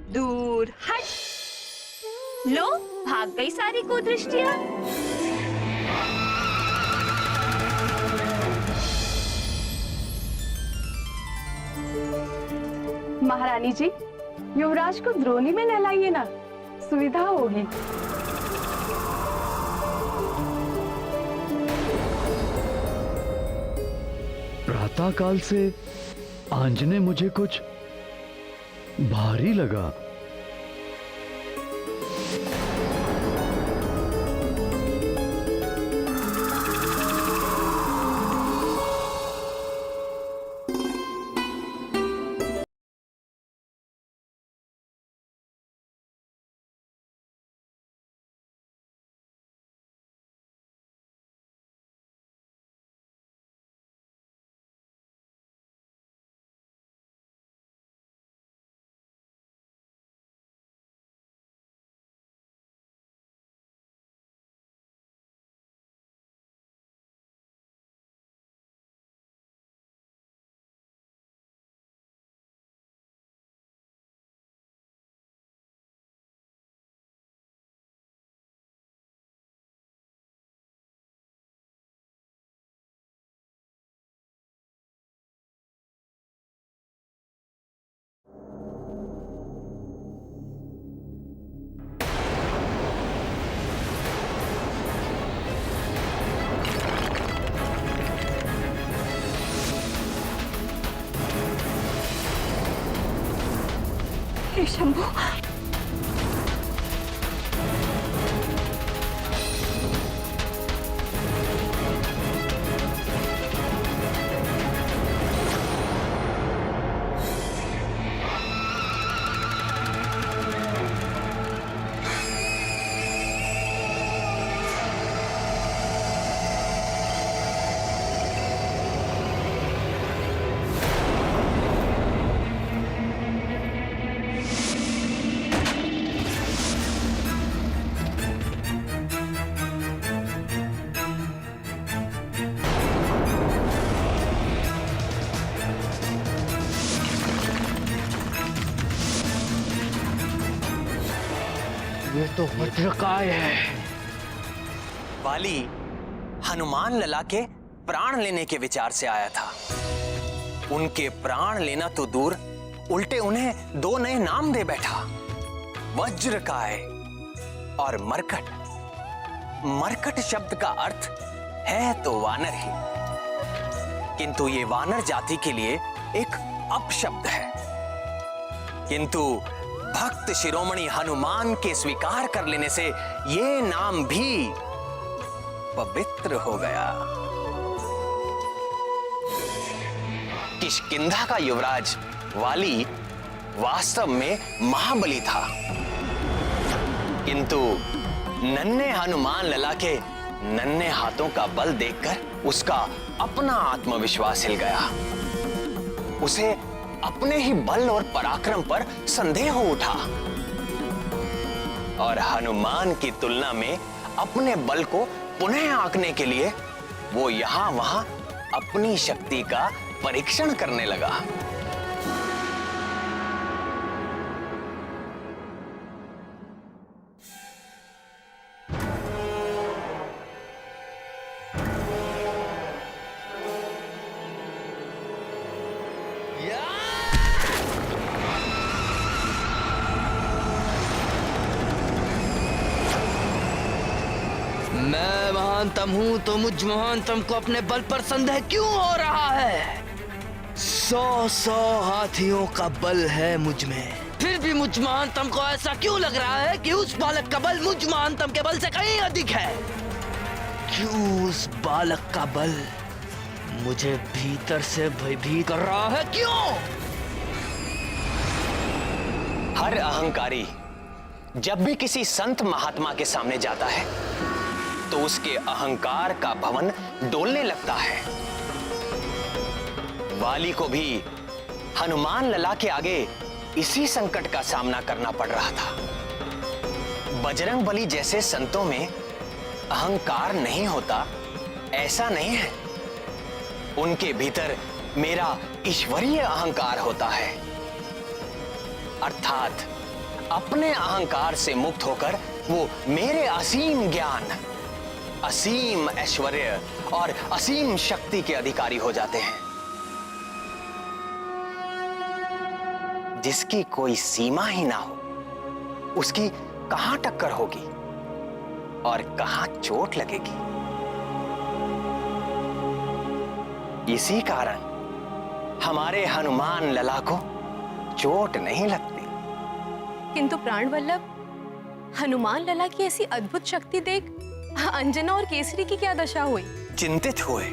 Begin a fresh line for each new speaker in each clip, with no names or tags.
दूर हट। लो, भाग गई सारी कुदृष्टियां।
महारानी जी, युवराज को द्रोणी में नहलाइए ना, सुविधा होगी।
प्रातःकाल से आंजने मुझे कुछ भारी लगा।
हे शंभू,
ये तो वज्रकाय है।
वाली हनुमान लला के प्राण लेने के विचार से आया था। उनके प्राण लेना तो दूर, उल्टे उन्हें दो नए नाम दे बैठा, वज्रकाय और मरकट। मरकट शब्द का अर्थ है तो वानर ही, किंतु ये वानर जाति के लिए एक अपशब्द है। किंतु भक्त शिरोमणि हनुमान के स्वीकार कर लेने से ये नाम भी पवित्र हो गया। किष्किंधा का युवराज वाली वास्तव में महाबली था, किंतु नन्हे हनुमान लला के नन्हे हाथों का बल देखकर उसका अपना आत्मविश्वास हिल गया। उसे अपने ही बल और पराक्रम पर संदेह हो उठा और हनुमान की तुलना में अपने बल को पुनः आंकने के लिए वो यहां वहां अपनी शक्ति का परीक्षण करने लगा।
मैं महानतम हूं तो मुझ महानतम को अपने बल पर संदेह क्यों हो रहा है? 100 हाथियों का बल है मुझ में, फिर भी मुझ महानतम को ऐसा क्यों लग रहा है कि उस बालक का बल मुझ महानतम के बल से कहीं अधिक है? क्यों उस बालक का बल मुझे भीतर से भयभीत कर रहा है? क्यों?
हर अहंकारी जब भी किसी संत महात्मा के सामने जाता है तो उसके अहंकार का भवन डोलने लगता है। वाली को भी हनुमान लला के आगे इसी संकट का सामना करना पड़ रहा था। बजरंगबली जैसे संतों में अहंकार नहीं होता ऐसा नहीं है, उनके भीतर मेरा ईश्वरीय अहंकार होता है, अर्थात अपने अहंकार से मुक्त होकर वो मेरे असीम ज्ञान, असीम ऐश्वर्य और असीम शक्ति के अधिकारी हो जाते हैं। जिसकी कोई सीमा ही ना हो, उसकी कहां टक्कर होगी और कहां चोट लगेगी। इसी कारण हमारे हनुमान लला को चोट नहीं लगती।
किंतु प्राण वल्लभ, हनुमान लला की ऐसी अद्भुत शक्ति देख अंजना और केसरी की क्या दशा हुई?
चिंतित हुए,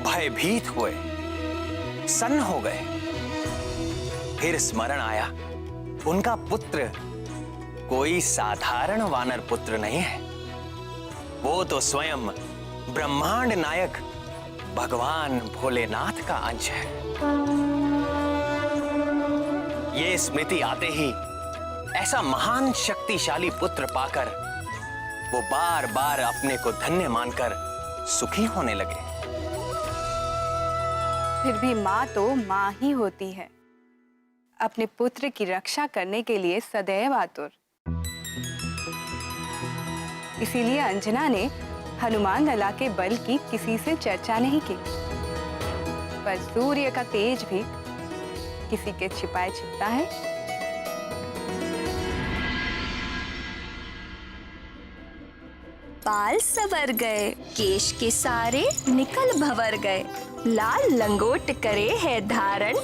भयभीत हुए, सन्न हो गए। फिर स्मरण आया, उनका पुत्र कोई साधारण वानर पुत्र नहीं है, वो तो स्वयं ब्रह्मांड नायक भगवान भोलेनाथ का अंश है। ये स्मृति आते ही ऐसा महान शक्तिशाली पुत्र पाकर वो बार बार अपने को धन्य मानकर सुखी होने लगे।
फिर भी माँ तो माँ ही होती है, अपने पुत्र की रक्षा करने के लिए सदैव आतुर। इसीलिए अंजना ने हनुमान लला के बल की किसी से चर्चा नहीं की, पर सूर्य का तेज भी किसी के छिपाए छिपता है।
बाल सवर गए, केश के सारे निकल भवर गए, लाल लंगोट करे है धारण,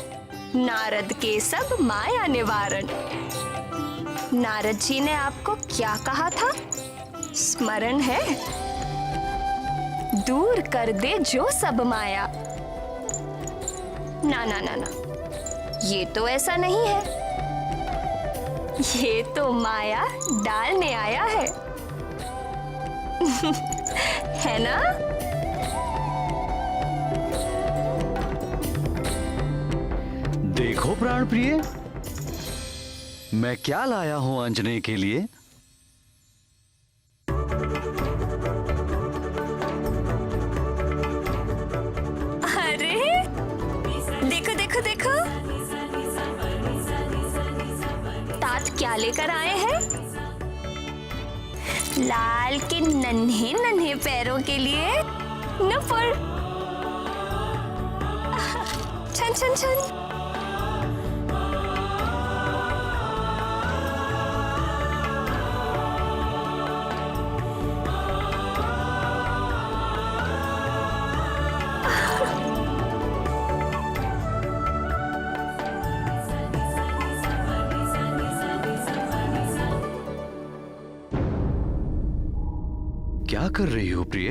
नारद के सब माया निवारण। नारद जी ने आपको क्या कहा था? स्मरण है? दूर कर दे जो सब माया। ना ना ना ना, ये तो ऐसा नहीं है, ये तो माया डालने आया है। है ना?
देखो प्राण प्रिय, मैं क्या लाया हूं अंजने के लिए।
अरे देखो देखो देखो, तात क्या लेकर आए हैं? लाल के नन्हे नन्हे पैरों के लिए नफर। छन छन छन।
क्या कर रही हो प्रिय?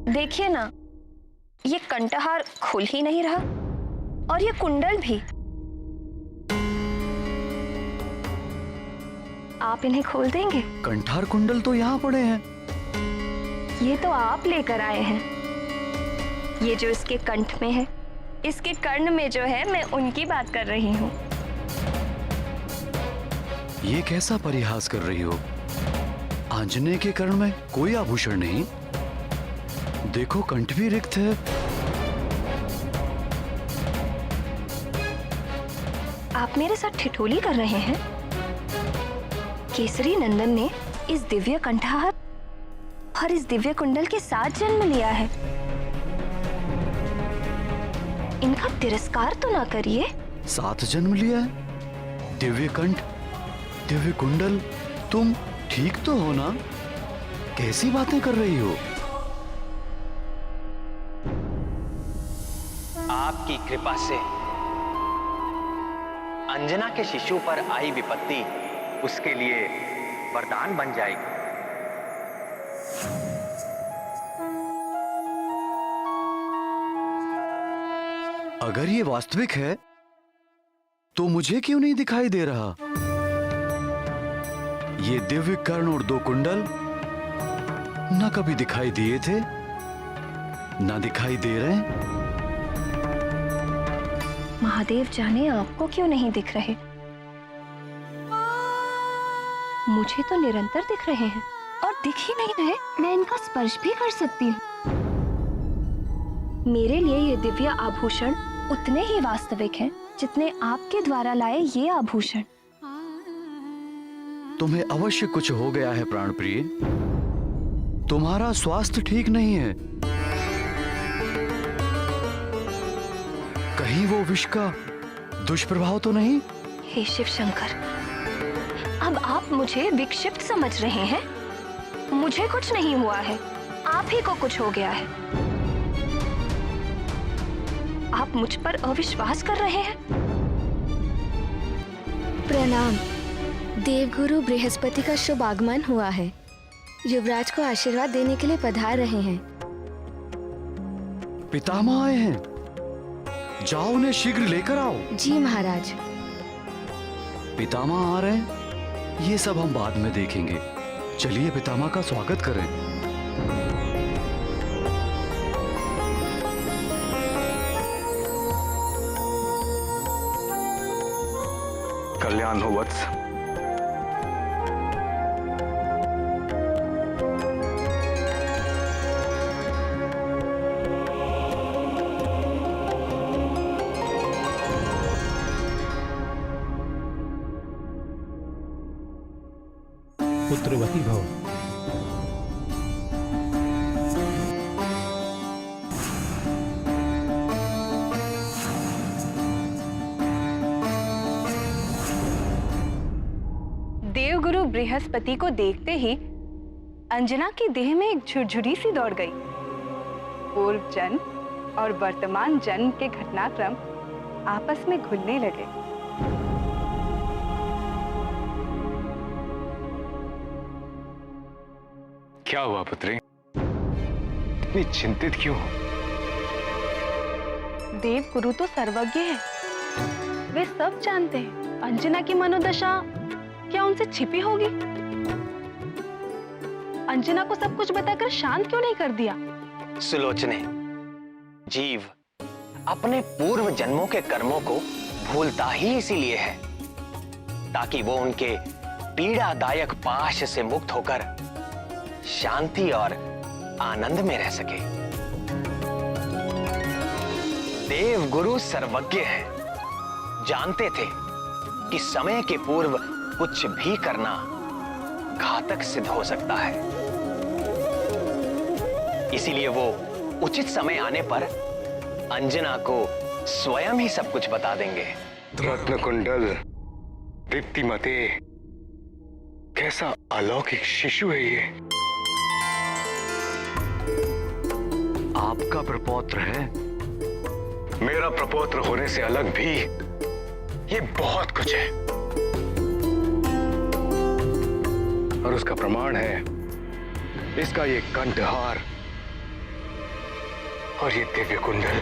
देखिए ना, ये कंठहार खुल ही नहीं रहा और ये कुंडल भी। आप इन्हें खोल देंगे?
कंठार कुंडल तो यहाँ पड़े हैं।
ये तो आप लेकर आए हैं। ये जो इसके कंठ में है, इसके कर्ण में जो है, मैं उनकी बात कर रही हूँ।
ये कैसा परिहास कर रही हो? आंजनेय के कर्ण में कोई आभूषण नहीं। देखो कंठ भी रिक्त है।
आप मेरे साथ ठिठोली कर रहे हैं? केसरी नंदन ने इस दिव्य कंठहार और इस दिव्य कुंडल के साथ जन्म लिया है। इनका तिरस्कार तो ना करिए।
साथ जन्म लिया है? दिव्य कंठ, दिव्य कुंडल, तुम ठीक तो हो ना? कैसी बातें कर रही हो?
आपकी कृपा से अंजना के शिशु पर आई विपत्ति उसके लिए वरदान बन जाएगी।
अगर ये वास्तविक है तो मुझे क्यों नहीं दिखाई दे रहा? ये दिव्य कर्ण और 2 कुंडल ना कभी दिखाई दिए थे, ना दिखाई दे रहे हैं।
महादेव जाने आपको क्यों नहीं दिख रहे। मुझे तो निरंतर दिख रहे हैं और दिख ही नहीं रहे। मैं इनका स्पर्श भी कर सकती हूँ। मेरे लिए ये दिव्य आभूषण उतने ही वास्तविक हैं जितने आपके द्वारा लाए ये आभूषण।
तुम्हें अवश्य कुछ हो गया है प्राण प्रिय। तुम्हारा स्वास्थ्य ठीक नहीं है। कहीं वो विष का दुष्प्रभाव तो नहीं?
हे शिव शंकर, अब आप मुझे विक्षिप्त समझ रहे हैं। मुझे कुछ नहीं हुआ है, आप ही को कुछ हो गया है। आप मुझ पर अविश्वास कर रहे हैं।
प्रणाम। देवगुरु बृहस्पति का शुभ आगमन हुआ है। युवराज को आशीर्वाद देने के लिए पधार रहे हैं।
पितामह आए हैं, जाओ उन्हें शीघ्र लेकर आओ।
जी महाराज।
पितामह आ रहे हैं, ये सब हम बाद में देखेंगे। चलिए पितामह का स्वागत करें।
कल्याण हो वत्स।
पुत्रवती भव।
देवगुरु बृहस्पति को देखते ही अंजना की देह में एक झुरझुरी सी दौड़ गई। पूर्व जन्म और वर्तमान जन्म के घटनाक्रम आपस में घुलने लगे।
क्या हुआ पुत्री, इतनी चिंतित क्यों हो?
देवगुरु तो सर्वज्ञ है, वे सब जानते हैं। अंजना की मनोदशा क्या उनसे छिपी होगी? अंजना को सब कुछ बताकर शांत क्यों नहीं कर दिया?
सुलोचने, जीव अपने पूर्व जन्मों के कर्मों को भूलता ही इसीलिए है ताकि वो उनके पीड़ादायक पाश से मुक्त होकर शांति और आनंद में रह सके। देवगुरु सर्वज्ञ हैं, जानते थे कि समय के पूर्व कुछ भी करना घातक सिद्ध हो सकता है। इसीलिए वो उचित समय आने पर अंजना को स्वयं ही सब कुछ बता देंगे।
रत्न कुंडल, दीप्तिमते, कैसा अलौकिक शिशु है ये।
आपका प्रपौत्र है।
मेरा प्रपौत्र होने से अलग भी ये बहुत कुछ है, और उसका प्रमाण है इसका ये कंठहार और ये दिव्य कुंडल।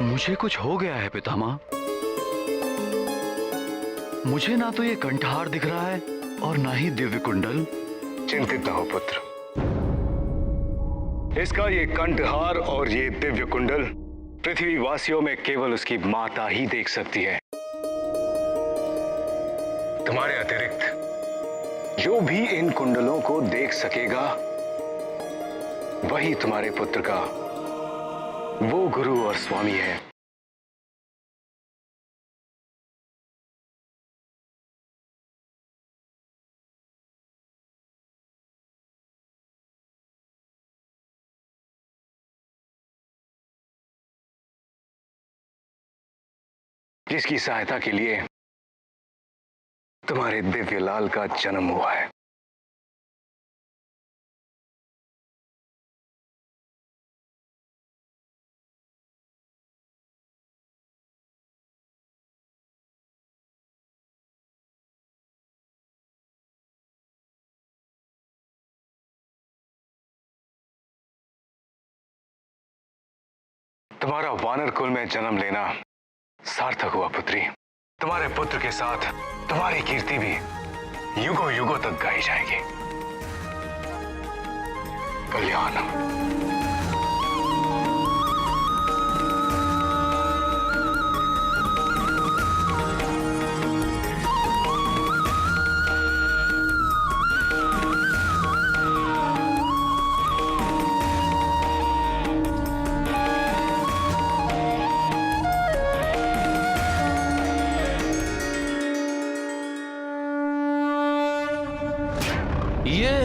मुझे कुछ हो गया है पितामह। मुझे ना तो ये कंठहार दिख रहा है और ना ही दिव्य कुंडल।
चिंतित न हो पुत्र, इसका ये कंठहार और ये दिव्य कुंडल पृथ्वी वासियों में केवल उसकी माता ही देख सकती है। तुम्हारे अतिरिक्त जो भी इन कुंडलों को देख सकेगा वही तुम्हारे पुत्र का वो गुरु और स्वामी है। जिसकी सहायता के लिए तुम्हारे दिव्य लाल का जन्म हुआ है। तुम्हारा वानर कुल में जन्म लेना सार्थक हुआ पुत्री। तुम्हारे पुत्र के साथ तुम्हारी कीर्ति भी युगों युगों तक गाई जाएगी। कल्याण।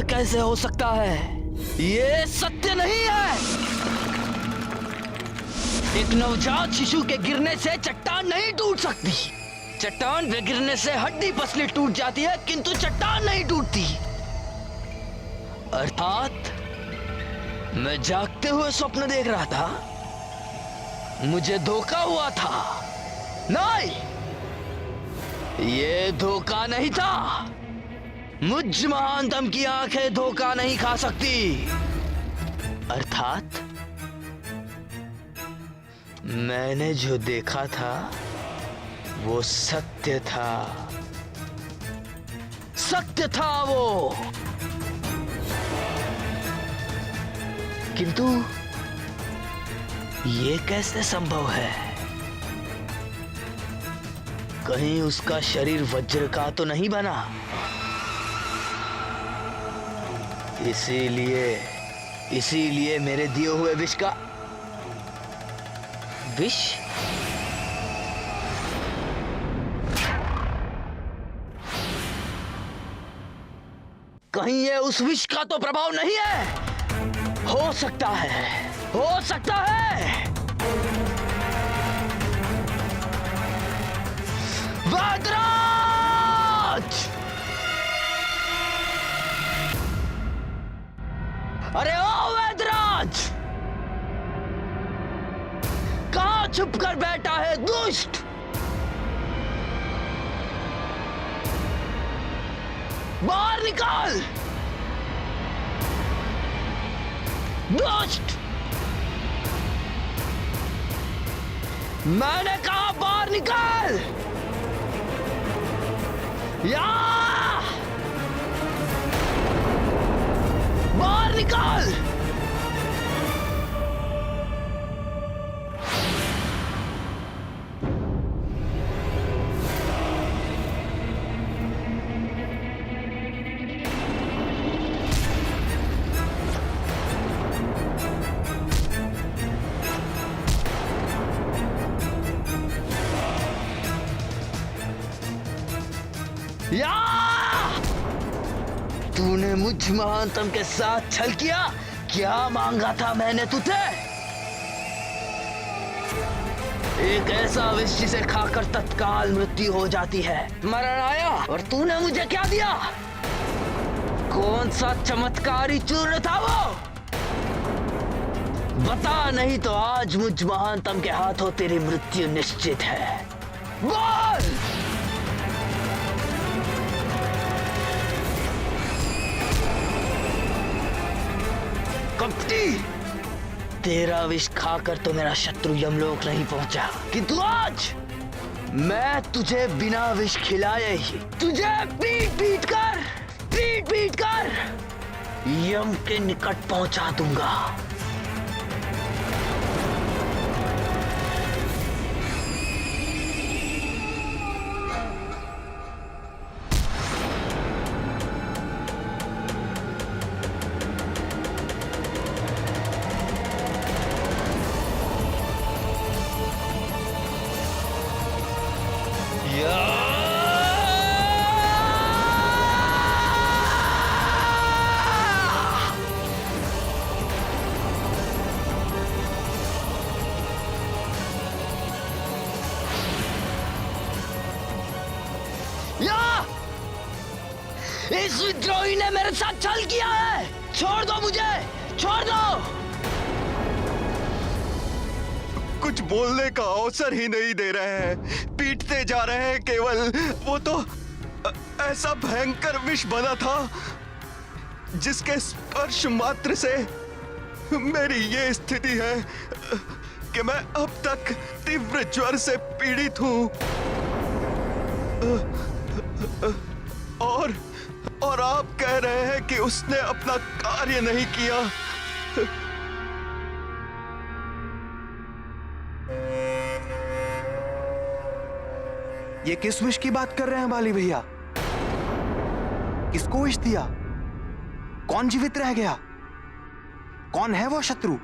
ये कैसे हो सकता है? ये सत्य नहीं है। एक नवजात शिशु के गिरने से चट्टान नहीं टूट सकती। चट्टान पे गिरने से हड्डी पसली टूट जाती है, किंतु चट्टान नहीं टूटती। अर्थात मैं जागते हुए स्वप्न देख रहा था, मुझे धोखा हुआ था। नहीं, ये धोखा नहीं था। मुझ महानतम की आंखें धोखा नहीं खा सकती। अर्थात मैंने जो देखा था वो सत्य था। सत्य था वो। किंतु ये कैसे संभव है? कहीं उसका शरीर वज्र का तो नहीं बना? इसीलिए मेरे दिए हुए विष का विष कहीं ये उस विष का तो प्रभाव नहीं है? हो सकता है, हो सकता है। वैदराज! अरे ओ वैदराज, कहां छुप कर बैठा है दुष्ट? बाहर निकाल दुष्ट! मैंने कहा बाहर निकाल। या बाहर निकाल। या तूने मुझ महानतम के साथ छल किया। क्या मांगा था मैंने तुझे? एक ऐसा विष जिसे खाकर तत्काल मृत्यु हो जाती है। मरण आया और तूने मुझे क्या दिया? कौन सा चमत्कारी चूर्ण था वो? बता, नहीं तो आज मुझ महानतम के हाथों तेरी मृत्यु निश्चित है। बोल! कपटी, तेरा विष खाकर तो मेरा शत्रु यमलोक नहीं पहुंचा, किंतु आज मैं तुझे बिना विष खिलाए ही तुझे पीट पीट कर यम के निकट पहुंचा दूंगा। इस विद्रोही ने मेरे साथ छल किया है। छोड़ दो मुझे, छोड़ दो।
कुछ बोलने का अवसर ही नहीं दे रहे हैं, पीटते जा रहे हैं केवल। वो तो ऐसा भयंकर विष बना था जिसके स्पर्श मात्र से मेरी ये स्थिति है कि मैं अब तक तीव्र ज्वर से पीड़ित हूं। और आप कह रहे हैं कि उसने अपना कार्य नहीं किया।
ये किस विष की बात कर रहे हैं बाली भैया? किसको विष दिया? कौन जीवित रह गया? कौन है वो शत्रु?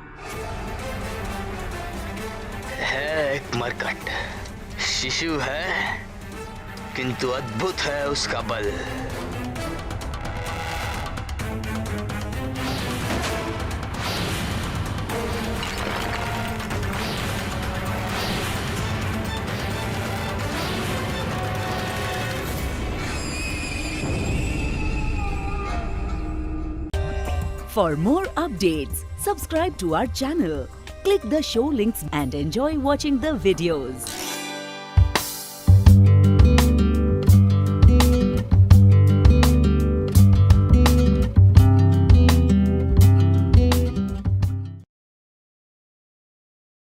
है एक मरकट शिशु है, किंतु अद्भुत है उसका बल।
For more updates, subscribe to our channel, click the show links and enjoy watching the videos.